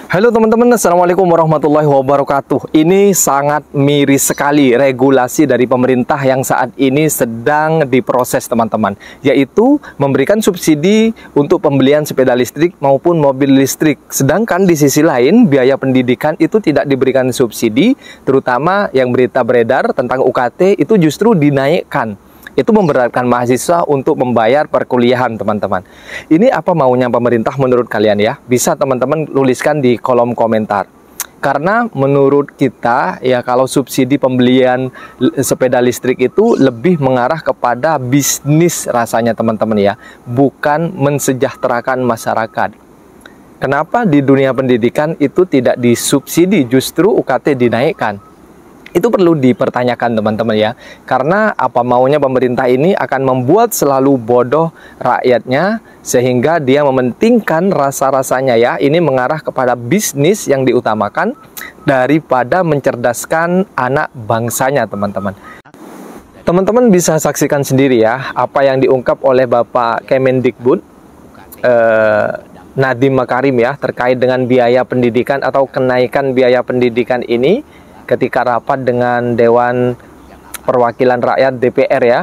Halo teman-teman, Assalamualaikum warahmatullahi wabarakatuh. Ini sangat miris sekali regulasi dari pemerintah yang saat ini sedang diproses teman-teman, yaitu memberikan subsidi untuk pembelian sepeda listrik maupun mobil listrik. Sedangkan di sisi lain biaya pendidikan itu tidak diberikan subsidi, terutama yang berita beredar tentang UKT itu justru dinaikkan. Itu memberatkan mahasiswa untuk membayar perkuliahan teman-teman. Ini apa maunya pemerintah menurut kalian ya? Bisa teman-teman tuliskan di kolom komentar. Karena menurut kita ya, kalau subsidi pembelian sepeda listrik itu lebih mengarah kepada bisnis rasanya teman-teman ya, bukan mensejahterakan masyarakat. Kenapa di dunia pendidikan itu tidak disubsidi, justru UKT dinaikkan? Itu perlu dipertanyakan teman-teman ya, karena apa maunya pemerintah ini akan membuat selalu bodoh rakyatnya, sehingga dia mementingkan rasa-rasanya ya, ini mengarah kepada bisnis yang diutamakan daripada mencerdaskan anak bangsanya teman-teman. Teman-teman bisa saksikan sendiri ya, apa yang diungkap oleh Bapak Kemendikbud Nadiem Makarim ya, terkait dengan biaya pendidikan atau kenaikan biaya pendidikan ini ketika rapat dengan Dewan Perwakilan Rakyat DPR ya.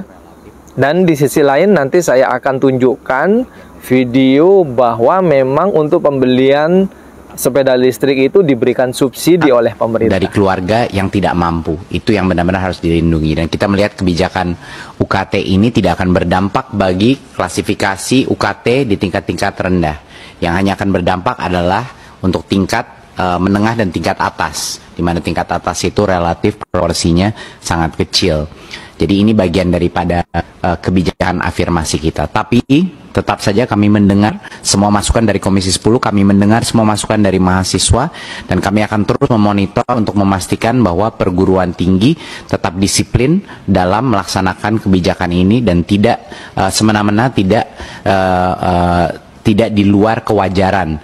Dan di sisi lain nanti saya akan tunjukkan video bahwa memang untuk pembelian sepeda listrik itu diberikan subsidi oleh pemerintah. Dari keluarga yang tidak mampu, itu yang benar-benar harus dilindungi. Dan kita melihat kebijakan UKT ini tidak akan berdampak bagi klasifikasi UKT di tingkat-tingkat rendah. Yang hanya akan berdampak adalah untuk tingkat menengah dan tingkat atas, di mana tingkat atas itu relatif proporsinya sangat kecil. Jadi ini bagian daripada kebijakan afirmasi kita. Tapi tetap saja kami mendengar semua masukan dari Komisi 10, kami mendengar semua masukan dari mahasiswa, dan kami akan terus memonitor untuk memastikan bahwa perguruan tinggi tetap disiplin dalam melaksanakan kebijakan ini dan tidak semena-mena, tidak di luar kewajaran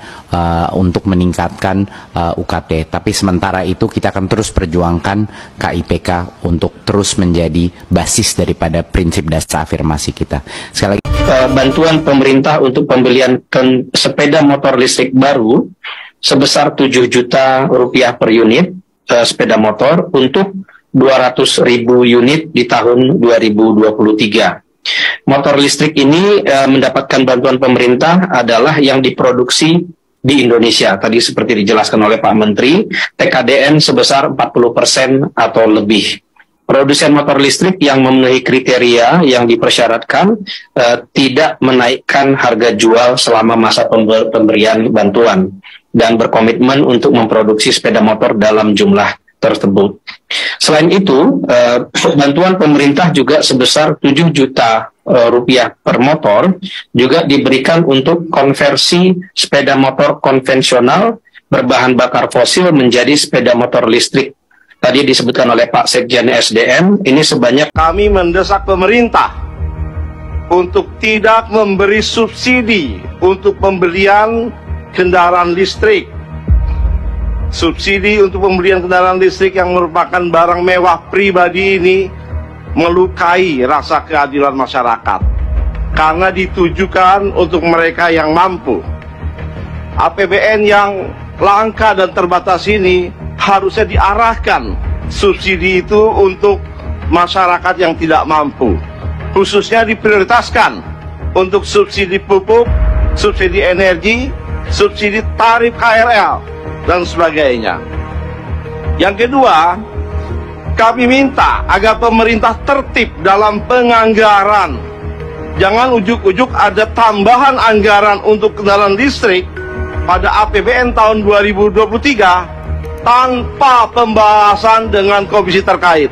untuk meningkatkan UKT. Tapi sementara itu kita akan terus perjuangkan KIPK untuk terus menjadi basis daripada prinsip dasar afirmasi kita. Sekali lagi, bantuan pemerintah untuk pembelian sepeda motor listrik baru sebesar 7 juta rupiah per unit sepeda motor untuk 200.000 unit di tahun 2023. Motor listrik ini mendapatkan bantuan pemerintah adalah yang diproduksi di Indonesia. Tadi seperti dijelaskan oleh Pak Menteri, TKDN sebesar 40% atau lebih. Produsen motor listrik yang memenuhi kriteria yang dipersyaratkan tidak menaikkan harga jual selama masa pemberian bantuan dan berkomitmen untuk memproduksi sepeda motor dalam jumlah tersebut. Selain itu, bantuan pemerintah juga sebesar 7 juta rupiah per motor juga diberikan untuk konversi sepeda motor konvensional berbahan bakar fosil menjadi sepeda motor listrik. Tadi disebutkan oleh Pak Sekjen SDM, ini sebanyak. Kami mendesak pemerintah untuk tidak memberi subsidi untuk pembelian kendaraan listrik. Subsidi untuk pembelian kendaraan listrik yang merupakan barang mewah pribadi ini melukai rasa keadilan masyarakat karena ditujukan untuk mereka yang mampu. APBN yang langka dan terbatas ini harusnya diarahkan subsidi itu untuk masyarakat yang tidak mampu, khususnya diprioritaskan untuk subsidi pupuk, subsidi energi, subsidi tarif KRL dan sebagainya. Yang kedua, kami minta agar pemerintah tertib dalam penganggaran. Jangan ujuk-ujuk ada tambahan anggaran untuk kendaraan listrik pada APBN tahun 2023 tanpa pembahasan dengan komisi terkait.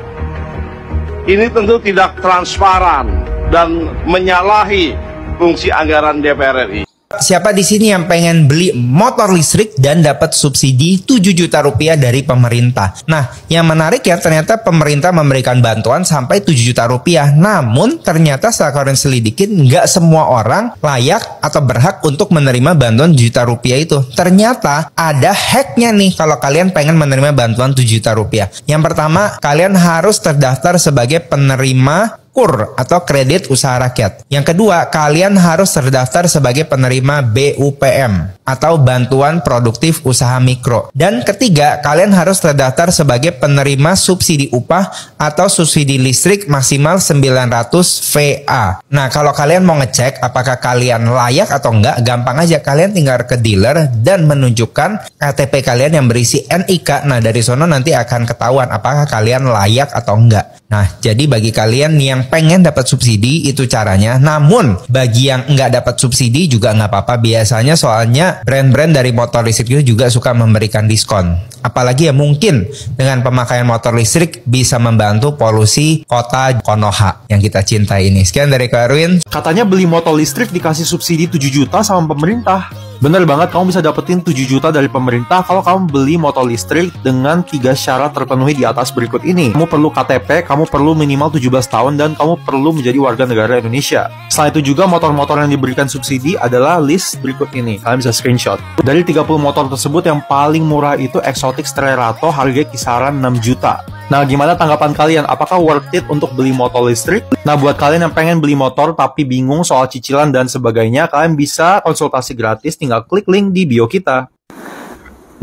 Ini tentu tidak transparan dan menyalahi fungsi anggaran DPR RI. Siapa di sini yang pengen beli motor listrik dan dapat subsidi 7 juta rupiah dari pemerintah? Nah, yang menarik ya, ternyata pemerintah memberikan bantuan sampai 7 juta rupiah. Namun, ternyata setelah kalian selidikin, nggak semua orang layak atau berhak untuk menerima bantuan 7 juta rupiah itu. Ternyata ada hacknya nih kalau kalian pengen menerima bantuan 7 juta rupiah. Yang pertama, kalian harus terdaftar sebagai penerima KUR atau kredit usaha rakyat. Yang kedua, kalian harus terdaftar sebagai penerima BUPM atau bantuan produktif usaha mikro. Dan ketiga, kalian harus terdaftar sebagai penerima subsidi upah atau subsidi listrik maksimal 900 VA. Nah, kalau kalian mau ngecek apakah kalian layak atau enggak, gampang aja, kalian tinggal ke dealer dan menunjukkan KTP kalian yang berisi NIK. Nah, dari sono nanti akan ketahuan apakah kalian layak atau enggak. Nah, jadi bagi kalian yang pengen dapat subsidi, itu caranya. Namun, bagi yang nggak dapat subsidi juga nggak apa-apa. Biasanya soalnya brand-brand dari motor listrik itu juga suka memberikan diskon. Apalagi ya mungkin dengan pemakaian motor listrik bisa membantu polusi kota Konoha yang kita cintai ini. Sekian dari Kak Erwin. Katanya beli motor listrik dikasih subsidi 7 juta sama pemerintah. Bener banget, kamu bisa dapetin 7 juta dari pemerintah kalau kamu beli motor listrik dengan 3 syarat terpenuhi di atas berikut ini. Kamu perlu KTP, kamu perlu minimal 17 tahun, dan kamu perlu menjadi warga negara Indonesia. Selain itu juga motor-motor yang diberikan subsidi adalah list berikut ini. Kalian bisa screenshot. Dari 30 motor tersebut yang paling murah itu Exotic Strerato, harga kisaran 6 juta. Nah, gimana tanggapan kalian? Apakah worth it untuk beli motor listrik? Nah, buat kalian yang pengen beli motor tapi bingung soal cicilan dan sebagainya, kalian bisa konsultasi gratis, tinggal klik link di bio kita.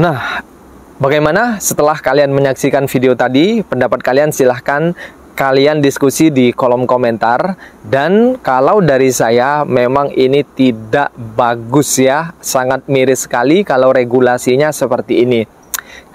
Nah, bagaimana setelah kalian menyaksikan video tadi? Pendapat kalian silahkan kalian diskusi di kolom komentar. Dan kalau dari saya, memang ini tidak bagus ya, sangat miris sekali kalau regulasinya seperti ini.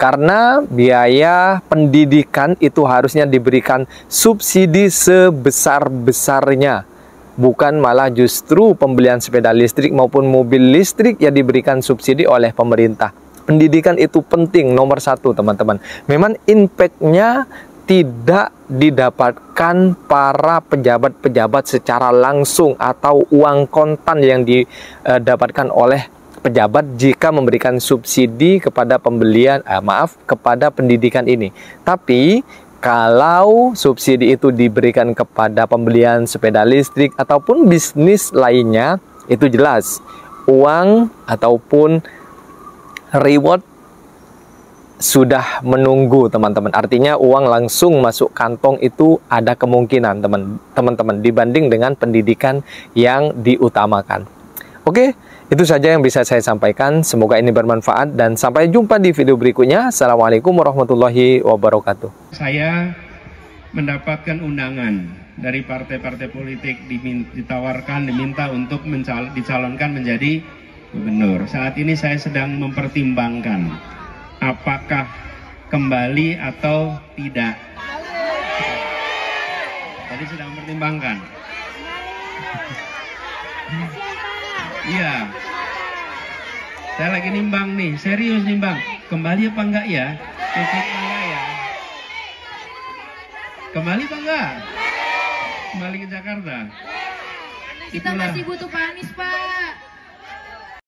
Karena biaya pendidikan itu harusnya diberikan subsidi sebesar-besarnya. Bukan malah justru pembelian sepeda listrik maupun mobil listrik yang diberikan subsidi oleh pemerintah. Pendidikan itu penting, nomor 1 teman-teman. Memang impact-nya tidak didapatkan para pejabat-pejabat secara langsung atau uang kontan yang didapatkan oleh pejabat jika memberikan subsidi kepada kepada pendidikan ini. Tapi kalau subsidi itu diberikan kepada pembelian sepeda listrik ataupun bisnis lainnya, itu jelas uang ataupun reward sudah menunggu teman-teman. Artinya uang langsung masuk kantong itu ada kemungkinan teman-teman dibanding dengan pendidikan yang diutamakan. Oke, itu saja yang bisa saya sampaikan. Semoga ini bermanfaat dan sampai jumpa di video berikutnya. Assalamualaikum warahmatullahi wabarakatuh. Saya mendapatkan undangan dari partai-partai politik, diminta untuk dicalonkan menjadi gubernur. Saat ini saya sedang mempertimbangkan apakah kembali atau tidak. Jadi sedang mempertimbangkan. Iya, saya lagi nimbang nih, serius nimbang, kembali apa enggak ya? Ikut enggak ya? Kembali apa enggak? Kembali ke Jakarta? Kita masih butuh Pak Anies, Pak.